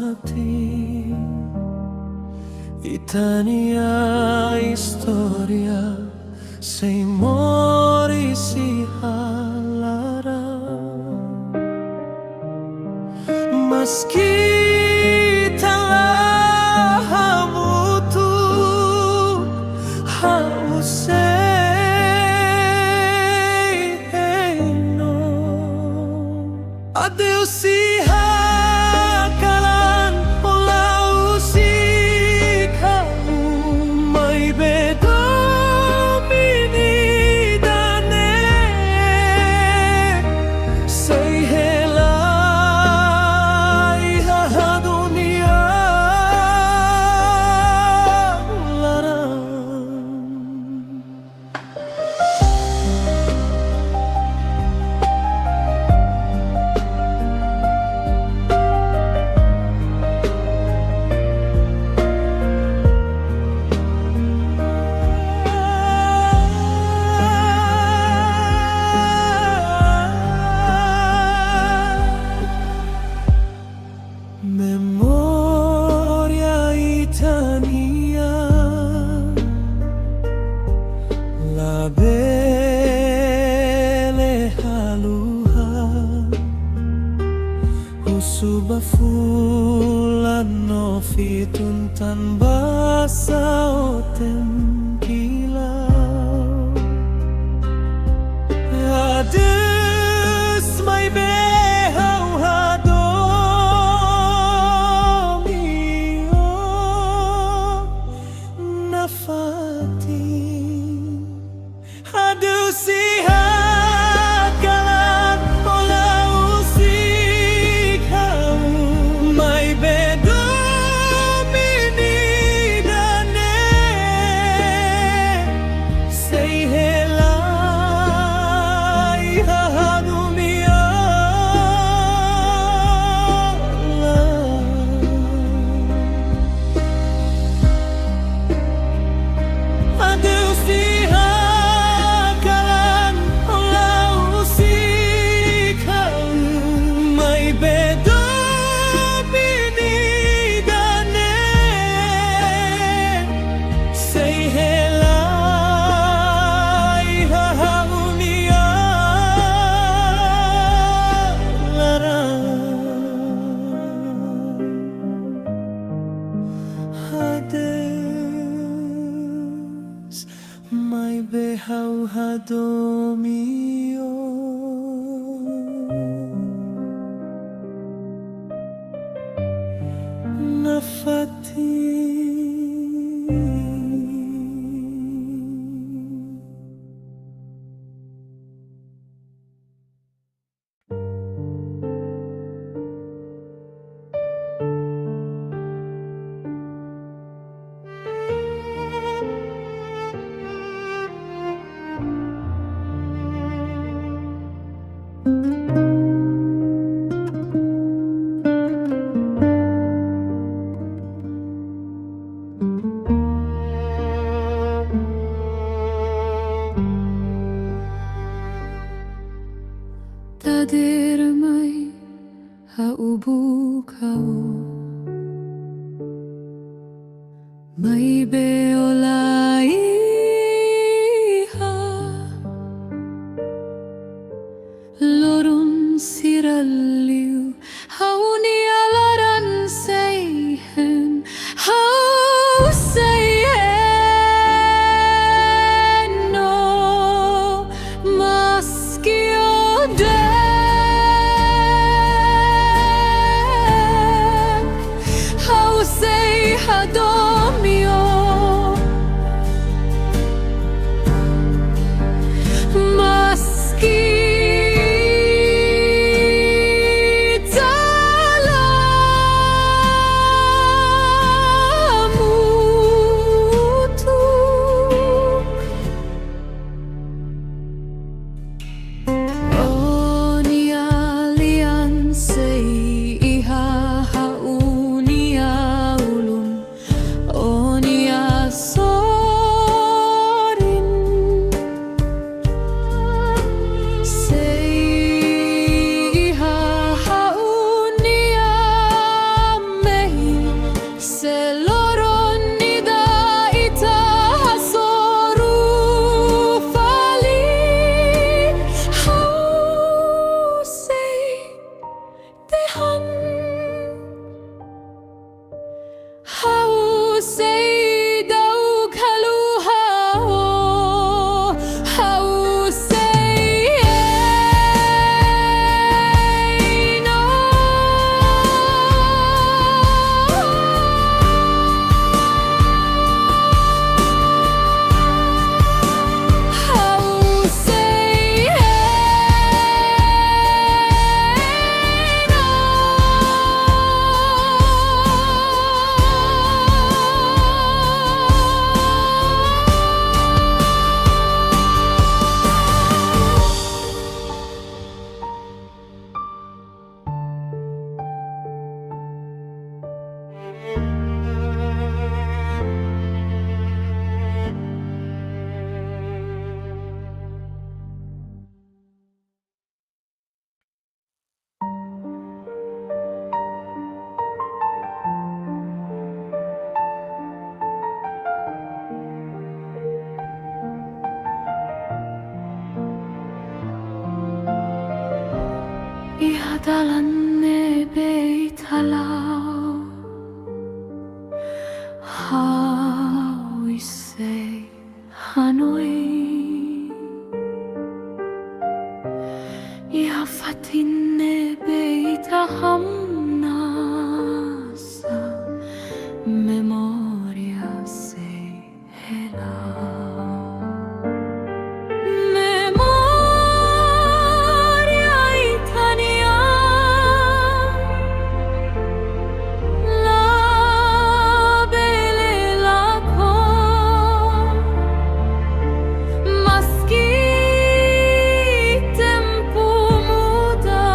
mati. Ita Nia historia sei mori si Laran. Meski telah butuh ha'u Sei Hein O. Adeus Iha Kalan Laus Iha Ha'u Nia Mehi. Sei Hein O Iha Ha'u Nia Laran. Memória Ita Nian, la belle haluhan, usuba fulano fitun tan basa otem kilau. Adeus mai behau hadomio nafatin. Adeus Iha Kalan Laus Iha Ha'u mai bedominidane. Sei Hein O Iha Ha'u Nia Laran. Adeus Iha Kalan Laus Iha Ha'u mai bedominidane. Sei Hein O Iha Ha'u Nia Laran. Adeus mai behau hadomio nafatin. Tadir mai haubu kau mai beolai Loron siraliu ha'u nia Laran. Sei Hein O Sei Hein O meski ha'u sei hadomio meski telah han ha'u seidauk halu ha'u ha'u sei Hein O ha'u sei Hein Iha dalan beit halau ha'u sei hanoin Iha fatin beit hamnasa Memória sei Memória Ita Nian La belle la con Maski tempu muda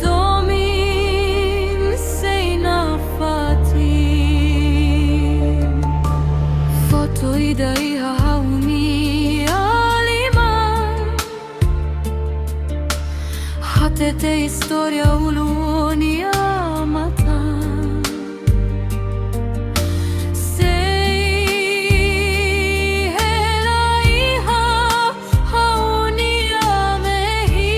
Domin sei nafatin Foto ida Iha Ha'u Nia Hatete istoria uluk Sei Hein O Iha Ha'u Nia Mehi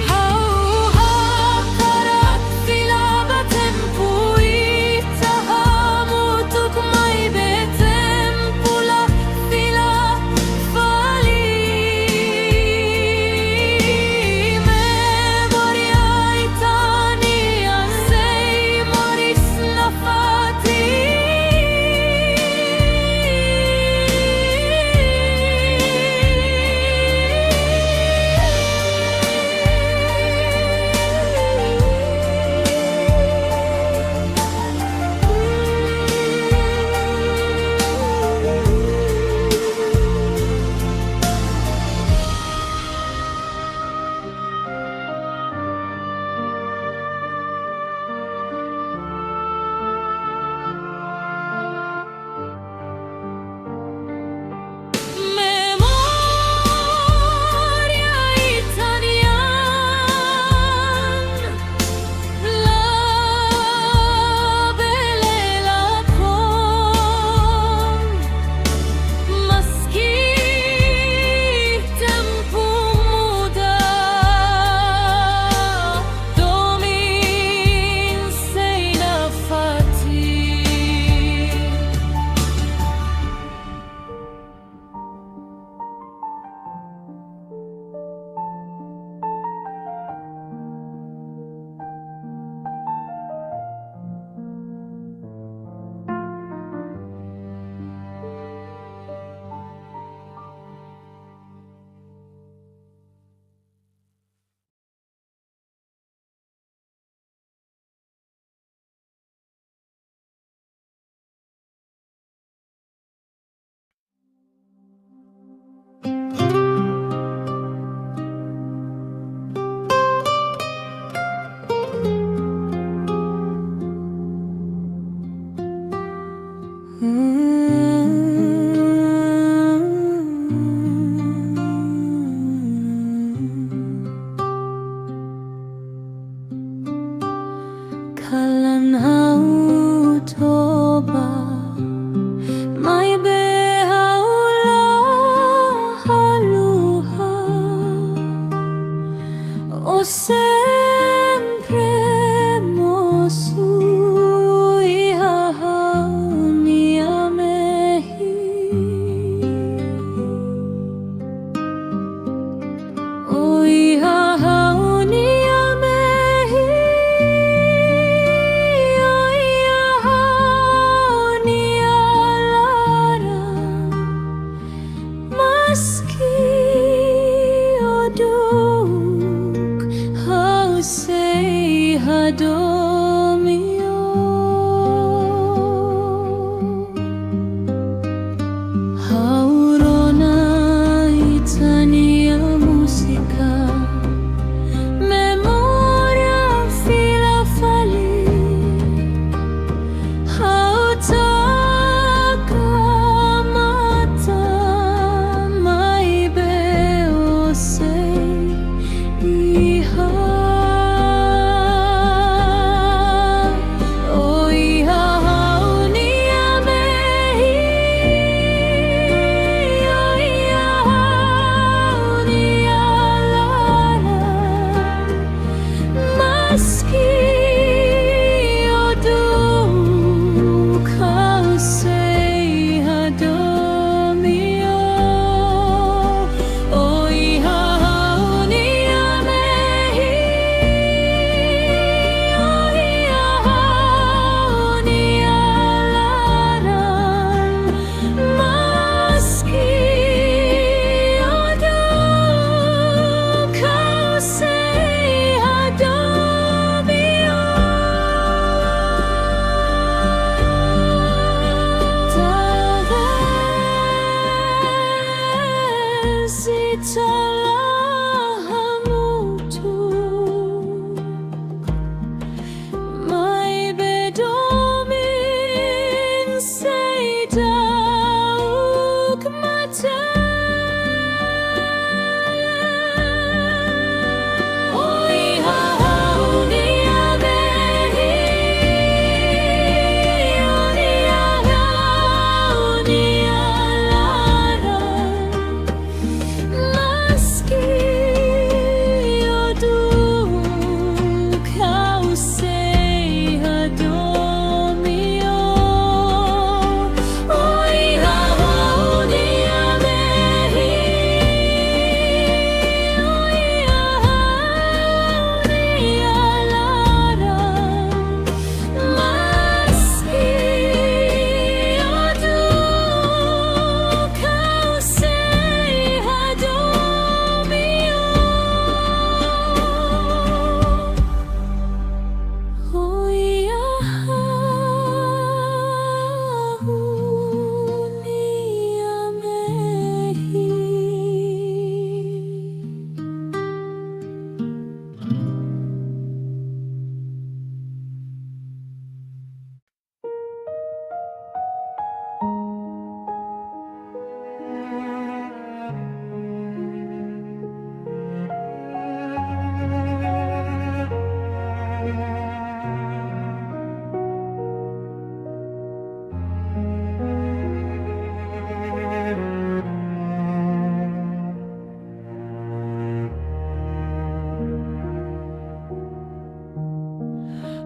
Ha'u Kalan fila tempu Ita hamutuk mai tempu la fila fali sempre moço Iha Ha'u Nia Mehi. O Iha Ha'u Nia Mehi. O Iha Ha'u Nia Laran. Maski o dook ha'u sei hadomio. Ha'u rona ita nia musika. Memória fila fali. Ha'u takamata mai beo sei Iha. O Iha Ha'u Nia Mehi. O Iha Ha'u Nia Laran. Maski o dook ha'u sei hadomio. O Iha Ha'u Nia Mehi. O Iha Ha'u Nia Laran. Maski o dook ha'u sei hadomio. Adeus Iha Mai Domin seidauk mata. O Iha Ha'u Nia Mehi. O Iha Ha'u Nia Laran. Maski o dook ha'u sei hadomio. O Iha Ha'u Nia Mehi. O Iha Ha'u Nia Laran. Maski o dook ha'u sei hadomio. O Iha Ha'u Nia Mehi.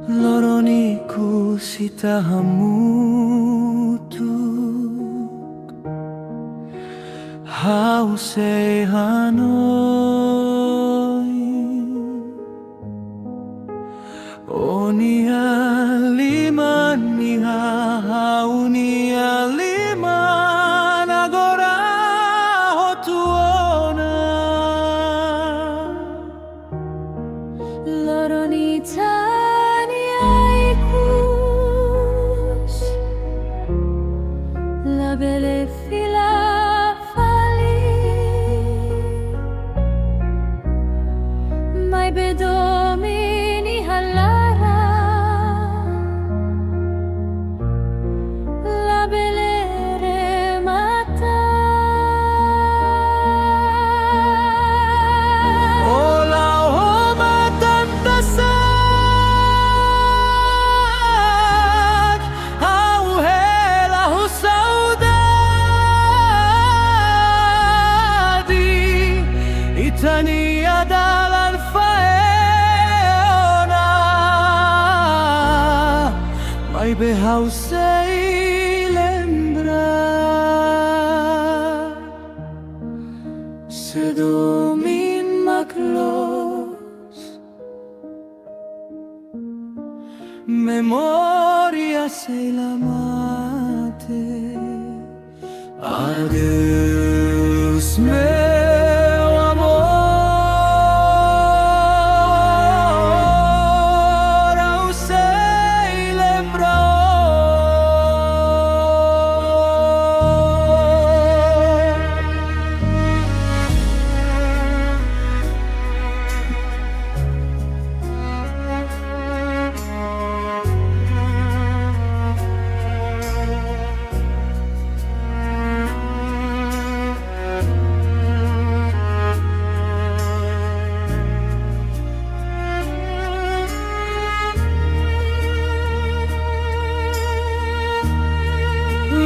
Loron Ikus ita hamutuk. Ha'u sei hanoin. O nia liman Iha Ha'u Nia liman agora hotuona. Loron Ita Nia Ikus. La belle fila fali. be hau sei lembrar se Domin maclos Memória sei la mate Adeus meu amor Au sei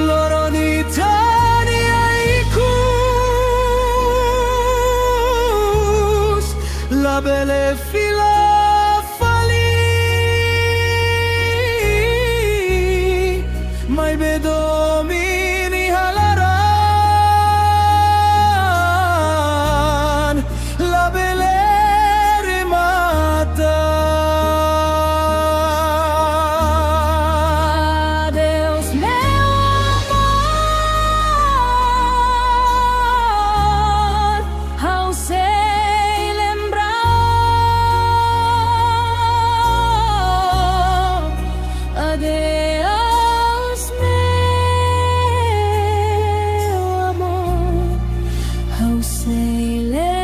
Loron Ita Nia Ikus La belle fila fali Mai be Domin Iha Laran La belle remata Adeus meu amor Au sei lembrar Adeus meu amor Au sei lembrar